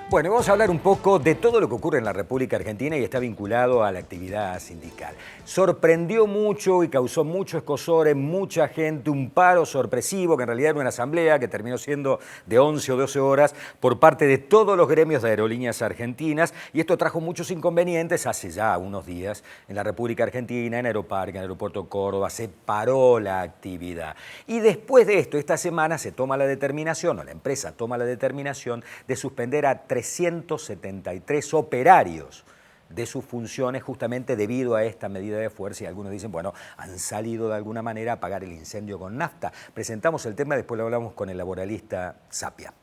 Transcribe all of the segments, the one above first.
Bueno, vamos a hablar un poco de todo lo que ocurre en la República Argentina y está vinculado a la actividad sindical. Sorprendió mucho y causó mucho escozor en mucha gente, un paro sorpresivo, que en realidad era una asamblea que terminó siendo de 11 o 12 horas por parte de todos los gremios de aerolíneas argentinas, y esto trajo muchos inconvenientes hace ya unos días en la República Argentina, en Aeroparque, en el Aeropuerto Córdoba, se paró la actividad. Y después de esto, esta semana se toma la determinación, o la empresa toma la determinación de suspender a 373 operarios de sus funciones justamente debido a esta medida de fuerza, y algunos dicen, bueno, han salido de alguna manera a apagar el incendio con nafta. Presentamos el tema, después lo hablamos con el laboralista Sapia.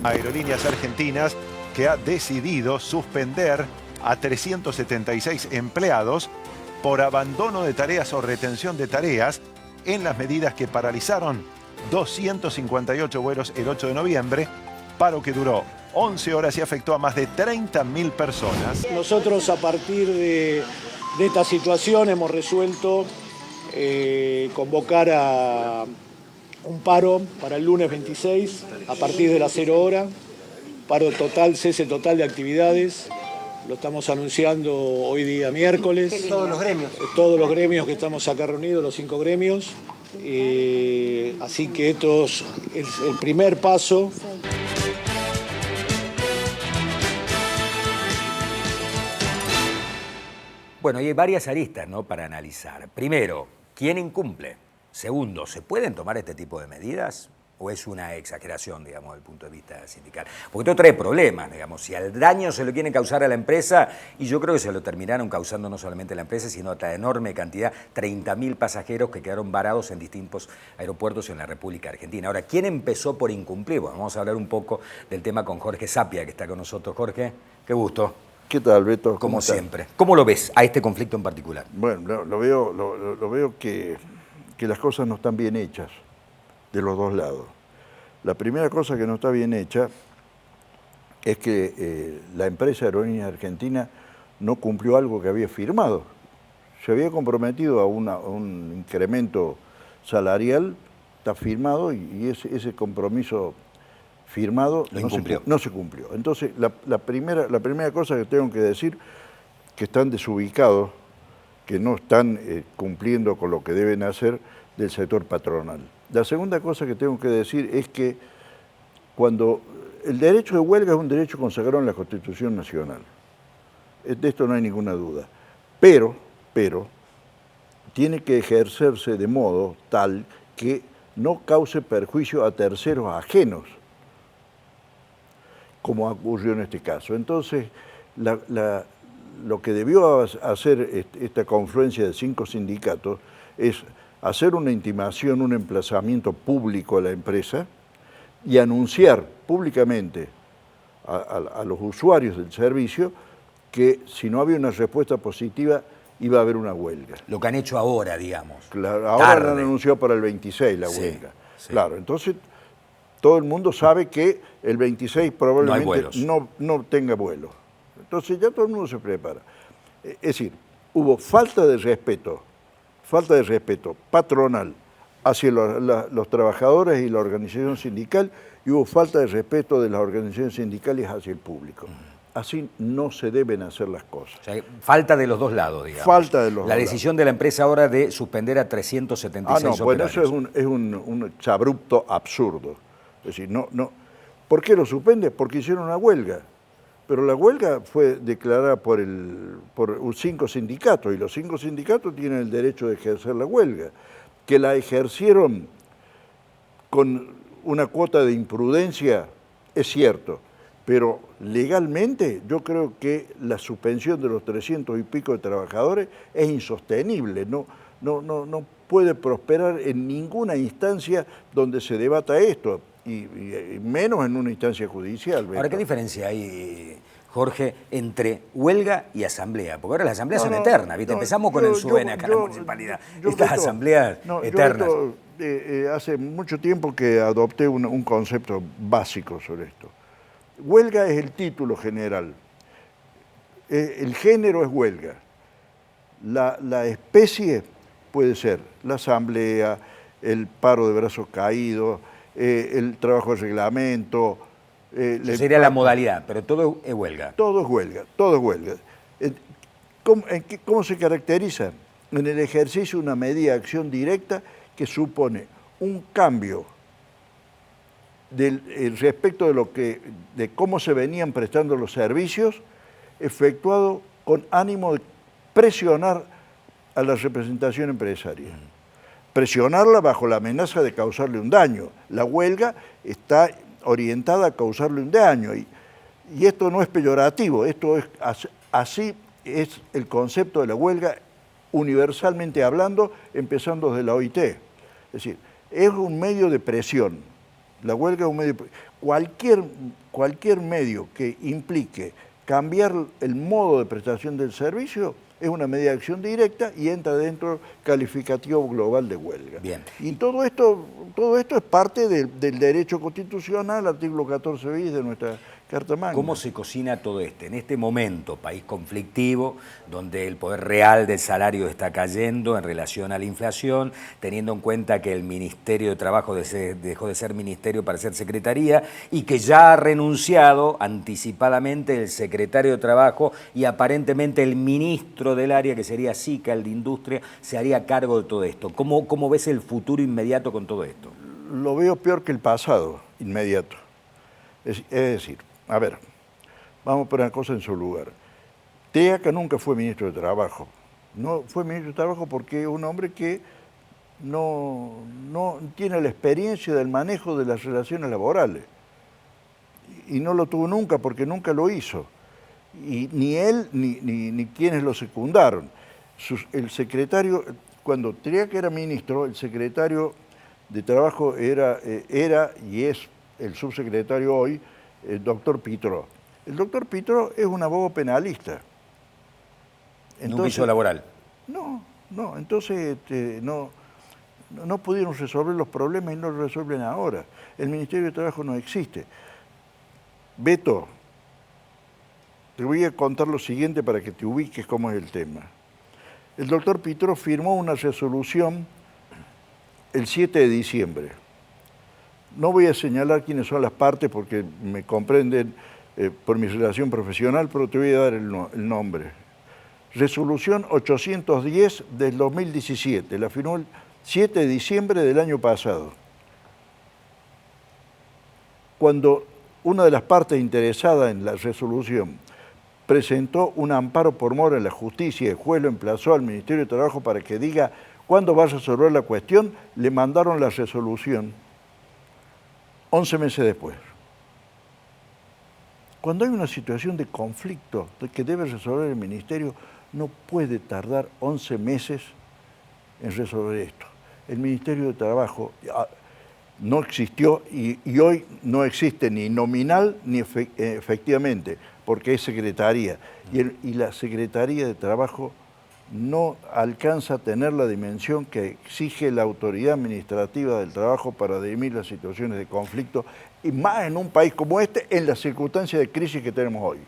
Aerolíneas Argentinas, que ha decidido suspender a 376 empleados por abandono de tareas o retención de tareas en las medidas que paralizaron 258 vuelos el 8 de noviembre, paro que duró 11 horas y afectó a más de 30.000 personas. Nosotros, a partir de esta situación, hemos resuelto convocar a un paro para el lunes 26 a partir de las 0 horas, paro total, cese total de actividades. Lo estamos anunciando hoy día miércoles. Todos los gremios. Todos los gremios que estamos acá reunidos, los 5 gremios. Así que esto es el primer paso. Bueno, y hay varias aristas, ¿no?, para analizar. Primero, ¿quién incumple? Segundo, ¿se pueden tomar este tipo de medidas? ¿O es una exageración, digamos, desde el punto de vista sindical? Porque esto trae problemas, digamos. Si al daño se lo quieren causar a la empresa, y yo creo que se lo terminaron causando no solamente a la empresa, sino a otra enorme cantidad, 30.000 pasajeros que quedaron varados en distintos aeropuertos en la República Argentina. Ahora, ¿quién empezó por incumplir? Bueno, vamos a hablar un poco del tema con Jorge Sapia, que está con nosotros. Jorge, qué gusto. ¿Qué tal, Beto? Como siempre. ¿Cómo lo ves a este conflicto en particular? Bueno, lo veo que las cosas no están bien hechas de los dos lados. La primera cosa que no está bien hecha es que la empresa Aerolíneas Argentina no cumplió algo que había firmado. Se había comprometido a un incremento salarial, está firmado, y ese compromiso firmado no se cumplió. Entonces, la primera cosa que tengo que decir, que están desubicados, que no están cumpliendo con lo que deben hacer del sector patronal. La segunda cosa que tengo que decir es que cuando el derecho de huelga es un derecho consagrado en la Constitución Nacional, de esto no hay ninguna duda, pero tiene que ejercerse de modo tal que no cause perjuicio a terceros ajenos, como ocurrió en este caso. Entonces, lo que debió hacer esta confluencia de 5 sindicatos es hacer una intimación, un emplazamiento público a la empresa y anunciar públicamente a los usuarios del servicio que si no había una respuesta positiva iba a haber una huelga. Lo que han hecho ahora, digamos. Claro, ahora lo han anunciado para el 26 la huelga. Sí. Claro, entonces todo el mundo sabe que el 26 probablemente no tenga vuelo. Entonces ya todo el mundo se prepara. Es decir, hubo falta de respeto patronal hacia los trabajadores y la organización sindical, y hubo falta de respeto de las organizaciones sindicales hacia el público. Así no se deben hacer las cosas. O sea, falta de los dos lados, digamos. Falta de los dos lados. La decisión de la empresa ahora de suspender a 376 operarios. Bueno, eso es un exabrupto absurdo. Es decir, no. ¿Por qué lo suspende? Porque hicieron una huelga. Pero la huelga fue declarada por 5 sindicatos, y los 5 sindicatos tienen el derecho de ejercer la huelga. Que la ejercieron con una cuota de imprudencia, es cierto, pero legalmente yo creo que la suspensión de los 300 y pico de trabajadores es insostenible, no puede prosperar en ninguna instancia donde se debata esto, y menos en una instancia judicial. Beto. Ahora, ¿qué diferencia hay, Jorge, entre huelga y asamblea? Porque ahora las asambleas son eternas, ¿viste? Empezamos con el SUBEN acá en la municipalidad. Estas asambleas eternas. Hace mucho tiempo que adopté un concepto básico sobre esto. Huelga es el título general. El género es huelga. La especie puede ser la asamblea, el paro de brazos caídos, el trabajo de reglamento, Sería la modalidad, pero todo es huelga. Todo es huelga, todo es huelga. ¿Cómo se caracteriza? En el ejercicio de una medida de acción directa que supone un cambio respecto de cómo se venían prestando los servicios, efectuado con ánimo de presionar a la representación empresaria. Presionarla bajo la amenaza de causarle un daño. La huelga está orientada a causarle un daño y esto no es peyorativo, esto es así es el concepto de la huelga universalmente hablando, empezando desde la OIT. Es decir, es un medio de presión. La huelga es un medio de presión. Cualquier medio que implique cambiar el modo de prestación del servicio es una medida de acción directa y entra dentro del calificativo global de huelga. Bien. Y todo esto es parte del derecho constitucional, artículo 14 bis de nuestra Carta Magna. ¿Cómo se cocina todo esto? En este momento, país conflictivo, donde el poder real del salario está cayendo en relación a la inflación, teniendo en cuenta que el Ministerio de Trabajo dejó de ser ministerio para ser secretaría y que ya ha renunciado anticipadamente el secretario de Trabajo y aparentemente el ministro del área, que sería SICA, el de Industria, se haría cargo de todo esto. ¿Cómo ves el futuro inmediato con todo esto? Lo veo peor que el pasado inmediato. Es decir, a ver, vamos a poner una cosa en su lugar. Teaca nunca fue ministro de Trabajo. No fue ministro de Trabajo porque es un hombre que no tiene la experiencia del manejo de las relaciones laborales. Y no lo tuvo nunca porque nunca lo hizo. Y ni él ni quienes lo secundaron. El secretario, cuando Teaca era ministro, el secretario de Trabajo era y es el subsecretario hoy, el doctor Pitró. El doctor Pitró es un abogado penalista. Nunca hizo laboral. No, entonces no pudieron resolver los problemas y no lo resuelven ahora. El Ministerio de Trabajo no existe. Beto, te voy a contar lo siguiente para que te ubiques cómo es el tema. El doctor Pitró firmó una resolución el 7 de diciembre. No voy a señalar quiénes son las partes porque me comprenden por mi relación profesional, pero te voy a dar el nombre. Resolución 810 del 2017, la firmó el 7 de diciembre del año pasado. Cuando una de las partes interesadas en la resolución presentó un amparo por mora en la justicia y el juez lo emplazó al Ministerio de Trabajo para que diga cuándo va a resolver la cuestión, le mandaron la resolución 11 meses después. Cuando hay una situación de conflicto que debe resolver el Ministerio, no puede tardar 11 meses en resolver esto. El Ministerio de Trabajo no existió y hoy no existe ni nominal ni efectivamente, porque es secretaría. Y la Secretaría de Trabajo no alcanza a tener la dimensión que exige la autoridad administrativa del trabajo para dirimir las situaciones de conflicto, y más en un país como este, en las circunstancias de crisis que tenemos hoy.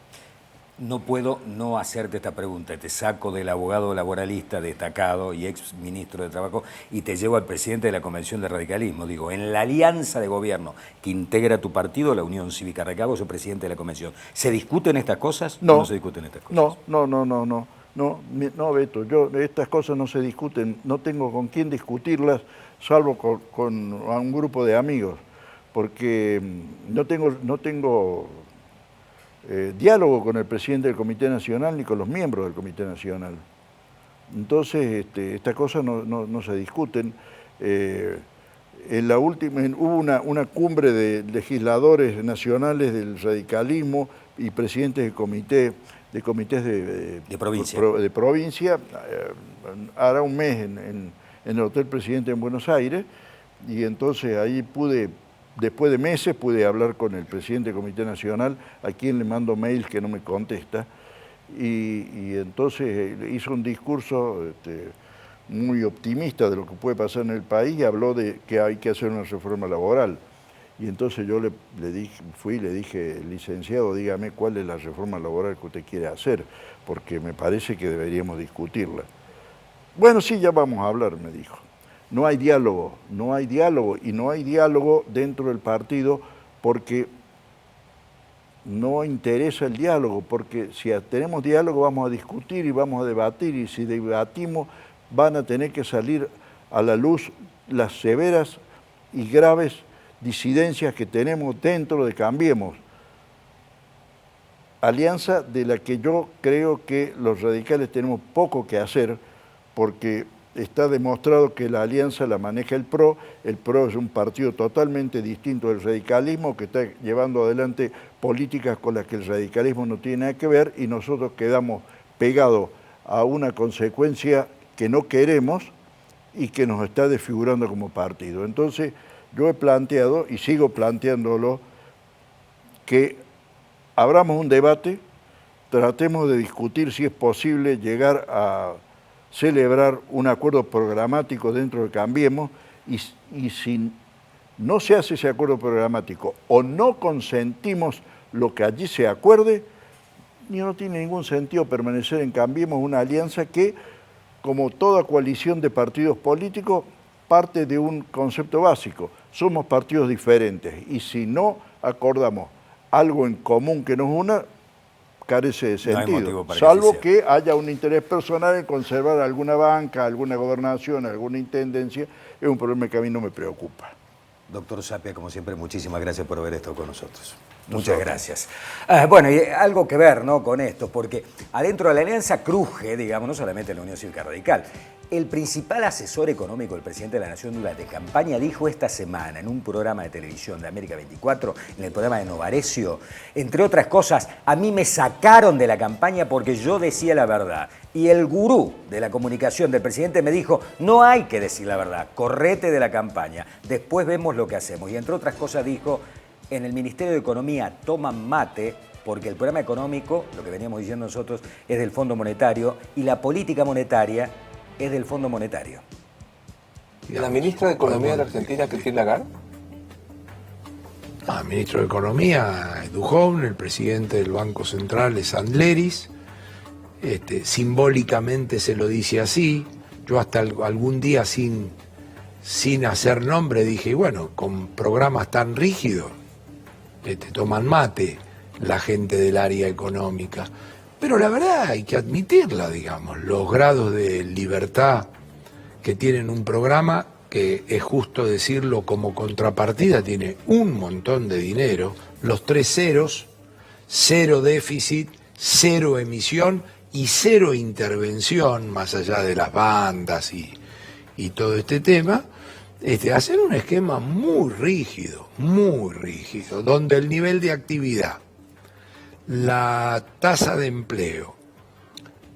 No puedo no hacerte esta pregunta. Te saco del abogado laboralista destacado y ex ministro de Trabajo y te llevo al presidente de la Convención de Radicalismo. Digo, en la alianza de gobierno que integra tu partido, la Unión Cívica Radical, vos sos presidente de la Convención. ¿Se discuten estas cosas? No. ¿O no se discuten estas cosas? No, Beto, estas cosas no se discuten, no tengo con quién discutirlas, salvo con un grupo de amigos, porque no tengo diálogo con el presidente del Comité Nacional ni con los miembros del Comité Nacional. Entonces, estas cosas no se discuten. En la última hubo una cumbre de legisladores nacionales del radicalismo y presidentes de comités de provincia, hará un mes en el Hotel Presidente en Buenos Aires, y entonces ahí después de meses pude hablar con el presidente del Comité Nacional, a quien le mando mails que no me contesta, y entonces hizo un discurso muy optimista de lo que puede pasar en el país y habló de que hay que hacer una reforma laboral. Y entonces yo le dije, licenciado, dígame cuál es la reforma laboral que usted quiere hacer, porque me parece que deberíamos discutirla. Bueno, sí, ya vamos a hablar, me dijo. No hay diálogo, y no hay diálogo dentro del partido porque no interesa el diálogo, porque si tenemos diálogo vamos a discutir y vamos a debatir, y si debatimos van a tener que salir a la luz las severas y graves disidencias que tenemos dentro de Cambiemos. Alianza de la que yo creo que los radicales tenemos poco que hacer, porque está demostrado que la alianza la maneja el PRO es un partido totalmente distinto del radicalismo, que está llevando adelante políticas con las que el radicalismo no tiene nada que ver, y nosotros quedamos pegados a una consecuencia que no queremos y que nos está desfigurando como partido. Entonces, yo he planteado, y sigo planteándolo, que abramos un debate, tratemos de discutir si es posible llegar a celebrar un acuerdo programático dentro de Cambiemos, y si no se hace ese acuerdo programático o no consentimos lo que allí se acuerde, no tiene ningún sentido permanecer en Cambiemos, una alianza que, como toda coalición de partidos políticos, parte de un concepto básico: somos partidos diferentes, y si no acordamos algo en común que nos una, carece de sentido, salvo que haya un interés personal en conservar alguna banca, alguna gobernación, alguna intendencia. Es un problema que a mí no me preocupa. Doctor Sapia, como siempre, muchísimas gracias por haber estado con nosotros. Muchas gracias. Bueno, y algo que ver, ¿no?, con esto, porque adentro de la alianza cruje, digamos, no solamente la Unión Cívica Radical. El principal asesor económico del presidente de la Nación durante campaña dijo esta semana en un programa de televisión de América 24, en el programa de Novarecio, entre otras cosas: a mí me sacaron de la campaña porque yo decía la verdad. Y el gurú de la comunicación del presidente me dijo: no hay que decir la verdad, correte de la campaña, después vemos lo que hacemos. Y entre otras cosas dijo: en el Ministerio de Economía toman mate, porque el programa económico, lo que veníamos diciendo nosotros, es del Fondo Monetario, y la política monetaria es del Fondo Monetario. ¿Y la ministra de Economía de la Argentina, Christine Lagarde? El ministro de Economía es Duhovne, el presidente del Banco Central es Andleris. Simbólicamente se lo dice así. Yo hasta algún día sin hacer nombre dije, bueno, con programas tan rígidos toman mate la gente del área económica. Pero la verdad hay que admitirla, digamos, los grados de libertad que tienen un programa que, es justo decirlo, como contrapartida tiene un montón de dinero, los 3 ceros, 0 déficit, 0 emisión y 0 intervención, más allá de las bandas y todo este tema. Hacen un esquema muy rígido, donde el nivel de actividad, la tasa de empleo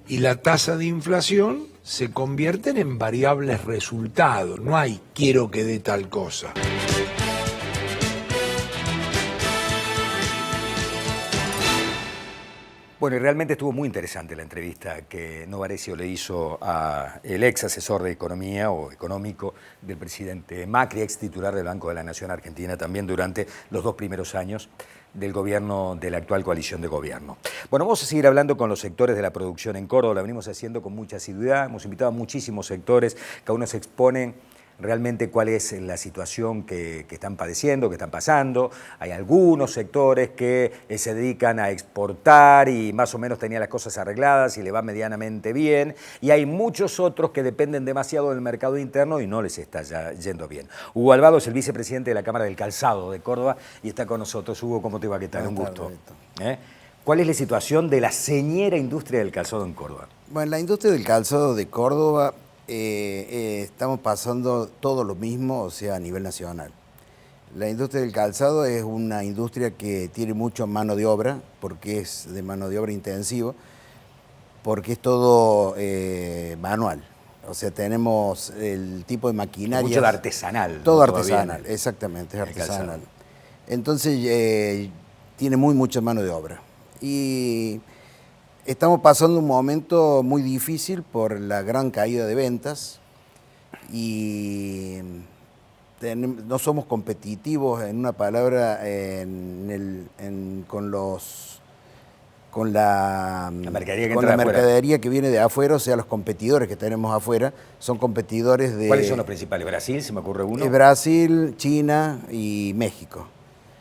y la tasa de inflación se convierten en variables resultados. No hay quiero que dé tal cosa. Bueno, y realmente estuvo muy interesante la entrevista que Novarecio le hizo al ex asesor de Economía o Económico del presidente Macri, ex titular del Banco de la Nación Argentina, también durante los 2 primeros años del gobierno, de la actual coalición de gobierno. Bueno, vamos a seguir hablando con los sectores de la producción en Córdoba, lo venimos haciendo con mucha asiduidad, hemos invitado a muchísimos sectores, cada uno se exponen realmente cuál es la situación que están padeciendo, que están pasando. Hay algunos sectores que se dedican a exportar y más o menos tenían las cosas arregladas y le va medianamente bien, y hay muchos otros que dependen demasiado del mercado interno y no les está ya yendo bien. Hugo Albado es el vicepresidente de la Cámara del Calzado de Córdoba y está con nosotros. Hugo, ¿cómo te va? ¿Qué tal? Un gusto. ¿Cuál es la situación de la señera industria del calzado en Córdoba? Bueno, la industria del calzado de Córdoba estamos pasando todo lo mismo, o sea, a nivel nacional. La industria del calzado es una industria que tiene mucha mano de obra, porque es de mano de obra intensivo, porque es todo manual. O sea, tenemos el tipo de maquinaria. Mucho de artesanal. Todo artesanal, exactamente, es artesanal. Entonces, tiene mucha mano de obra. Y estamos pasando un momento muy difícil por la gran caída de ventas y no somos competitivos, en una palabra, con la mercadería que viene de afuera. O sea, los competidores que tenemos afuera son competidores de... ¿Cuáles son los principales? ¿Brasil, se me ocurre uno? Brasil, China y México.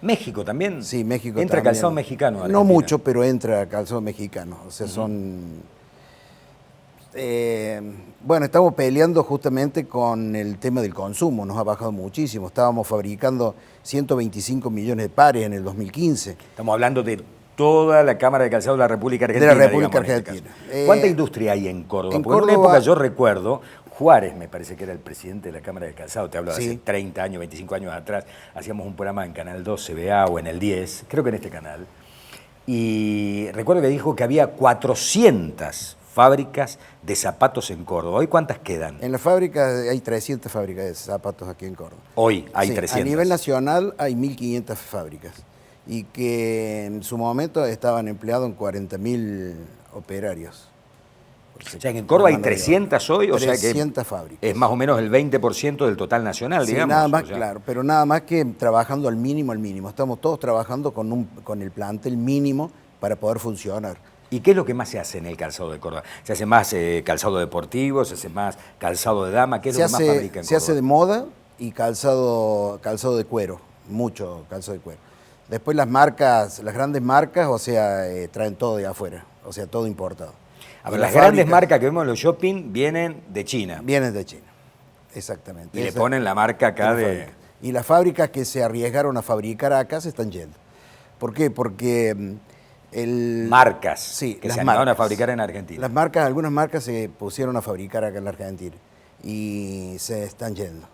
México también. Sí, México entra también. calzado mexicano. a No Argentina. mucho, pero entra calzado mexicano. O sea, son... bueno, estamos peleando justamente con el tema del consumo. Nos ha bajado muchísimo. Estábamos fabricando 125 millones de pares en el 2015. Estamos hablando de toda la Cámara de Calzado de la República Argentina. De la República digamos, en este Argentina. caso. ¿Cuánta industria hay en Córdoba? En Porque en una Córdoba- época yo recuerdo, Juárez me parece que era el presidente de la Cámara de Calzado, te hablo de Sí. hace 30 años, 25 años atrás, hacíamos un programa en Canal 2 CBA o en el 10, creo que en este canal, y recuerdo que dijo que había 400 fábricas de zapatos en Córdoba. ¿Hoy cuántas quedan? En la fábrica hay 300 fábricas de zapatos aquí en Córdoba. Hoy hay Sí, 300. A nivel nacional hay 1.500 fábricas y que en su momento estaban empleados en 40.000 operarios. O sea, que en Córdoba hay Mano de obra. 300 hoy, o sea que 300 fábricas. es más o menos el 20% del total nacional, Sí, digamos. nada más, o sea. claro, pero nada más que trabajando al mínimo, al mínimo. Estamos todos trabajando con el plantel mínimo para poder funcionar. ¿Y qué es lo que más se hace en el calzado de Córdoba? ¿Se hace más calzado deportivo? ¿Se hace más calzado de dama? ¿Qué es lo que más fabrica en Se hace de Córdoba? moda y calzado de cuero, mucho calzado de cuero. Después las marcas, las grandes marcas, o sea, traen todo de afuera, o sea, todo importado. A Y ver, las las grandes fábricas marcas que vemos en los shopping vienen de China. vienen de China, exactamente. Y le Esa- ponen la marca acá la de... fábrica. Y las fábricas que se arriesgaron a fabricar acá se están yendo. ¿Por qué? Porque Marcas sí, que las se animaron a marcas. fabricar en Argentina. Las marcas, algunas marcas se pusieron a fabricar acá en la Argentina y se están yendo.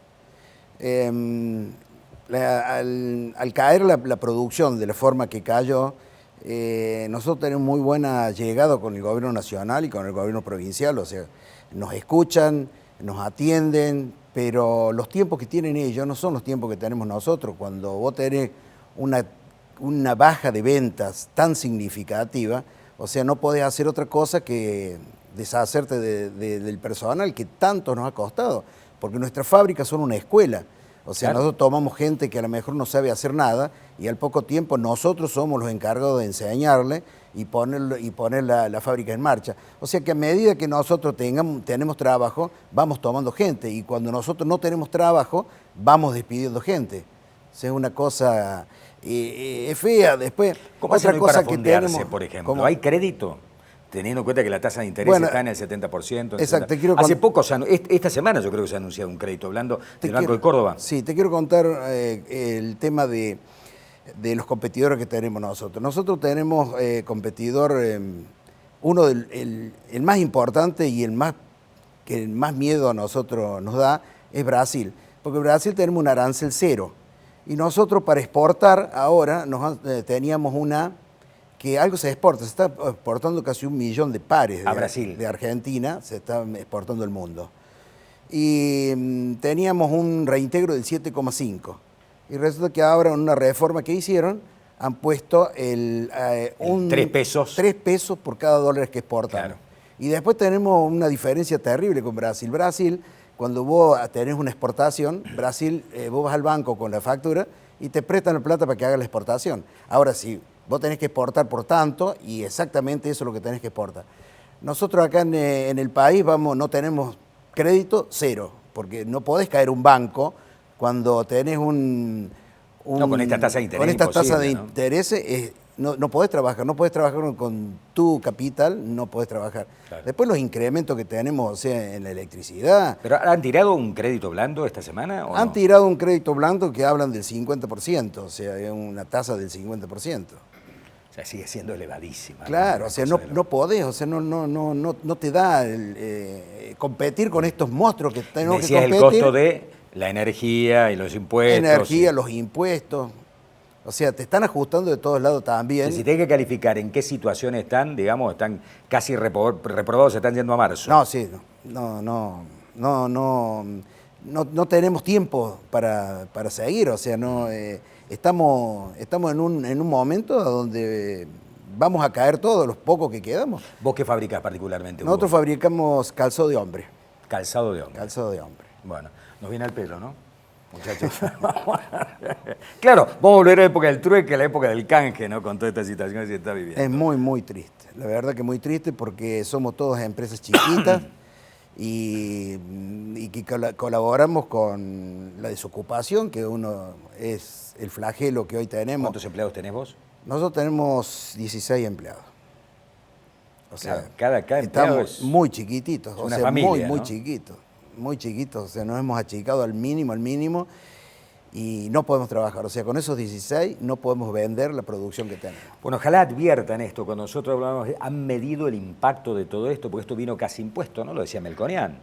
Al caer la producción de la forma que cayó, nosotros tenemos muy buena llegada con el gobierno nacional y con el gobierno provincial, o sea, nos escuchan, nos atienden, pero los tiempos que tienen ellos no son los tiempos que tenemos nosotros. Cuando vos tenés una baja de ventas tan significativa, o sea, no podés hacer otra cosa que deshacerte del personal que tanto nos ha costado, porque nuestras fábricas son una escuela. O sea, Claro. nosotros tomamos gente que a lo mejor no sabe hacer nada y al poco tiempo nosotros somos los encargados de enseñarle y poner la fábrica en marcha. O sea que a medida que nosotros tenemos trabajo, vamos tomando gente y cuando nosotros no tenemos trabajo, vamos despidiendo gente. O sea, es una cosa es fea. Después, ¿Cómo hacen otra hoy cosa para que fondearse, tenemos, por ejemplo? ¿cómo? ¿Hay crédito? Teniendo en cuenta que la tasa de interés Bueno, está en el 70%. el exacto, 60%. quiero Hace con- poco, esta semana yo creo que se ha anunciado un crédito, hablando del Banco de Córdoba. Sí, te quiero contar el tema de los competidores que tenemos nosotros. Nosotros tenemos competidor, el más importante y que el más miedo a nosotros nos da es Brasil, porque en Brasil tenemos un arancel cero. Y nosotros para exportar ahora teníamos que algo se exporta, se está exportando casi 1 millón de pares A Brasil. de Argentina, se está exportando al mundo. Y teníamos un reintegro del 7,5. Y resulta que ahora en una reforma que hicieron han puesto 3 pesos. 3 pesos por cada dólar que exportan. Claro. Y después tenemos una diferencia terrible con Brasil. Brasil, cuando vos tenés una exportación, Brasil, vos vas al banco con la factura y te prestan la plata para que hagas la exportación. Ahora sí, vos tenés que exportar por tanto y exactamente eso es lo que tenés que exportar. Nosotros acá en el país no tenemos crédito cero, porque no podés caer un banco cuando tenés No, con esta tasa de interés con esta tasa de imposible, ¿no? interés no podés trabajar con tu capital, no podés trabajar. Claro. Después los incrementos que tenemos, o sea, en la electricidad, ¿Pero han tirado un crédito blando esta semana o han no? tirado un crédito blando que hablan del 50%, o sea, es una tasa del 50%. O sea, sigue siendo elevadísima. Claro, o sea, no podés, o sea, no te da competir con estos monstruos que tenemos que Decías el competir. costo de la energía y los impuestos. Energía, y- los impuestos. O sea, te están ajustando de todos lados también. Si tenés que calificar en qué situación están, digamos, están casi reprobados, se están yendo a marzo. No, sí, no tenemos tiempo para seguir, o sea, estamos en un momento donde vamos a caer todos, los pocos que quedamos. ¿Vos qué fabricás particularmente? Hugo? Nosotros fabricamos calzado de hombre, Calzado de hombre. calzado de hombre. Bueno, nos viene al pelo, ¿no? Muchachos. Claro, vamos a volver a la época del trueque, a la época del canje, ¿no? Con toda esta situación que se está viviendo. Es muy, muy triste, la verdad que muy triste porque somos todas empresas chiquitas y que colaboramos con la desocupación, que uno es el flagelo que hoy tenemos. ¿Cuántos empleados tenés vos? Nosotros tenemos 16 empleados. O sea, cada empleado estamos muy chiquititos, es una familia, muy ¿no? chiquitos, muy chiquitos. O sea, nos hemos achicado al mínimo, y no podemos trabajar. O sea, con esos 16 no podemos vender la producción que tenemos. Bueno, ojalá adviertan esto. Cuando nosotros hablamos, han medido el impacto de todo esto, porque esto vino casi impuesto, ¿no? Lo decía Melconian.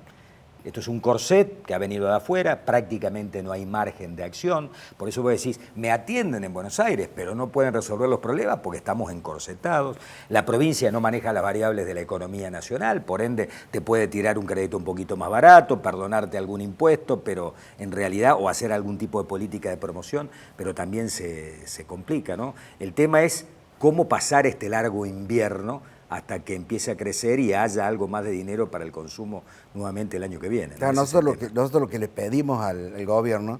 Esto es un corset que ha venido de afuera, prácticamente no hay margen de acción. Por eso vos decís, me atienden en Buenos Aires, pero no pueden resolver los problemas porque estamos encorsetados. La provincia no maneja las variables de la economía nacional, por ende te puede tirar un crédito un poquito más barato, perdonarte algún impuesto, pero en realidad, o hacer algún tipo de política de promoción, pero también se complica, ¿no? El tema es cómo pasar este largo invierno hasta que empiece a crecer y haya algo más de dinero para el consumo nuevamente el año que viene, ¿no? Claro, nosotros lo que le pedimos al gobierno,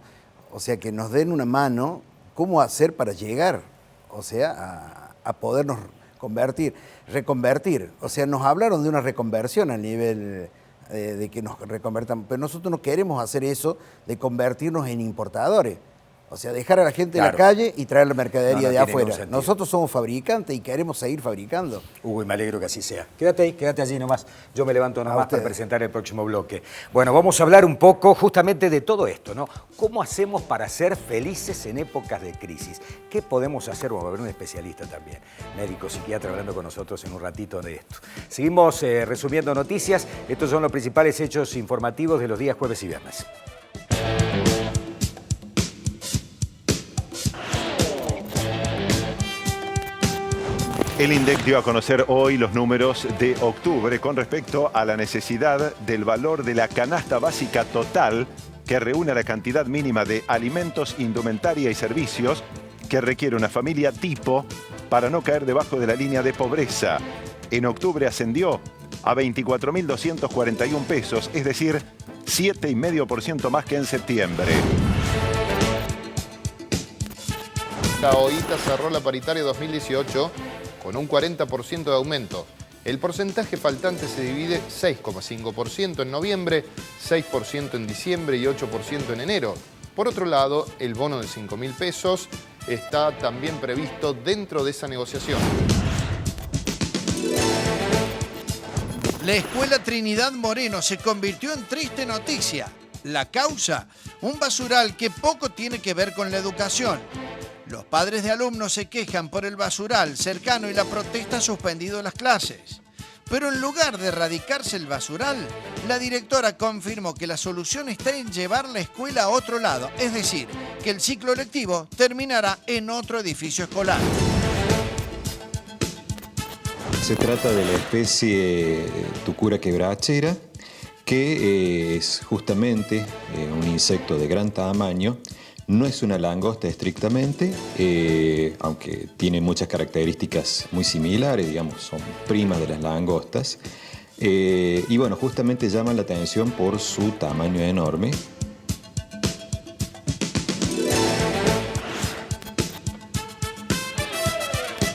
o sea, que nos den una mano, cómo hacer para llegar, o sea, a podernos reconvertir. O sea, nos hablaron de una reconversión a nivel de que nos reconvertan, pero nosotros no queremos hacer eso de convertirnos en importadores. O sea, dejar a la gente en la calle y traer la mercadería de afuera. Nosotros somos fabricantes y queremos seguir fabricando. Hugo, y me alegro que así sea. Quédate ahí, quédate allí nomás. Yo me levanto nomás para presentar el próximo bloque. Bueno, vamos a hablar un poco justamente de todo esto, ¿no? ¿Cómo hacemos para ser felices en épocas de crisis? ¿Qué podemos hacer? Vamos a ver un especialista también, médico, psiquiatra, hablando con nosotros en un ratito de esto. Seguimos resumiendo noticias. Estos son los principales hechos informativos de los días jueves y viernes. El INDEC dio a conocer hoy los números de octubre con respecto a la necesidad del valor de la canasta básica total que reúne la cantidad mínima de alimentos, indumentaria y servicios que requiere una familia tipo para no caer debajo de la línea de pobreza. En octubre ascendió a 24.241 pesos, es decir, 7,5% más que en septiembre. La OITA cerró la paritaria 2018 con un 40% de aumento. El porcentaje faltante se divide 6,5% en noviembre, 6% en diciembre y 8% en enero. Por otro lado, el bono de 5.000 pesos está también previsto dentro de esa negociación. La Escuela Trinidad Moreno se convirtió en triste noticia. La causa, un basural que poco tiene que ver con la educación. Los padres de alumnos se quejan por el basural cercano y la protesta ha suspendido las clases. Pero en lugar de erradicarse el basural, la directora confirmó que la solución está en llevar la escuela a otro lado, es decir, que el ciclo lectivo terminará en otro edificio escolar. Se trata de la especie tucura quebrachera, que es justamente un insecto de gran tamaño. No es una langosta estrictamente, aunque tiene muchas características muy similares, digamos, son primas de las langostas. Y bueno, justamente llaman la atención por su tamaño enorme.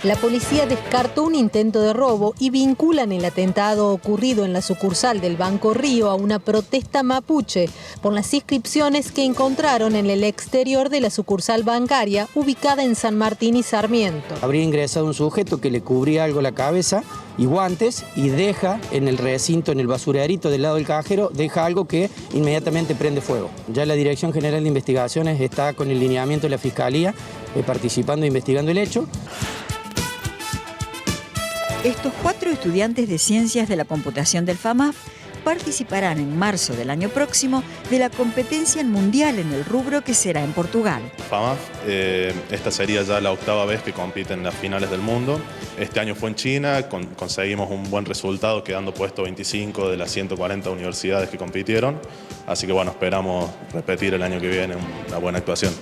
La policía descartó un intento de robo y vinculan el atentado ocurrido en la sucursal del Banco Río a una protesta mapuche por las inscripciones que encontraron en el exterior de la sucursal bancaria ubicada en San Martín y Sarmiento. Habría ingresado un sujeto que le cubría algo la cabeza y guantes y deja en el recinto, en el basurerito del lado del cajero, deja algo que inmediatamente prende fuego. Ya la Dirección General de Investigaciones está con el lineamiento de la Fiscalía participando e investigando el hecho. Estos 4 estudiantes de Ciencias de la Computación del FAMAF participarán en marzo del año próximo de la competencia mundial en el rubro que será en Portugal. FAMAF, esta sería ya la 8ª vez que compite en las finales del mundo. Este año fue en China, conseguimos un buen resultado quedando puesto 25 de las 140 universidades que compitieron. Así que bueno, esperamos repetir el año que viene una buena actuación.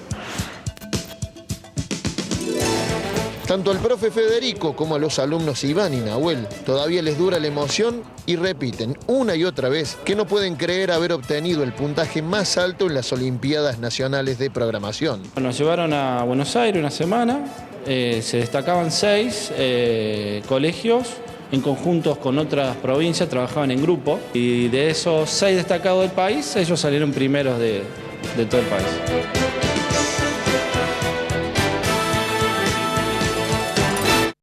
Tanto al profe Federico como a los alumnos Iván y Nahuel todavía les dura la emoción y repiten una y otra vez que no pueden creer haber obtenido el puntaje más alto en las Olimpiadas Nacionales de Programación. Nos llevaron a Buenos Aires una semana, se destacaban 6 colegios en conjuntos con otras provincias, trabajaban en grupo y de esos 6 destacados del país, ellos salieron primeros de de todo el país.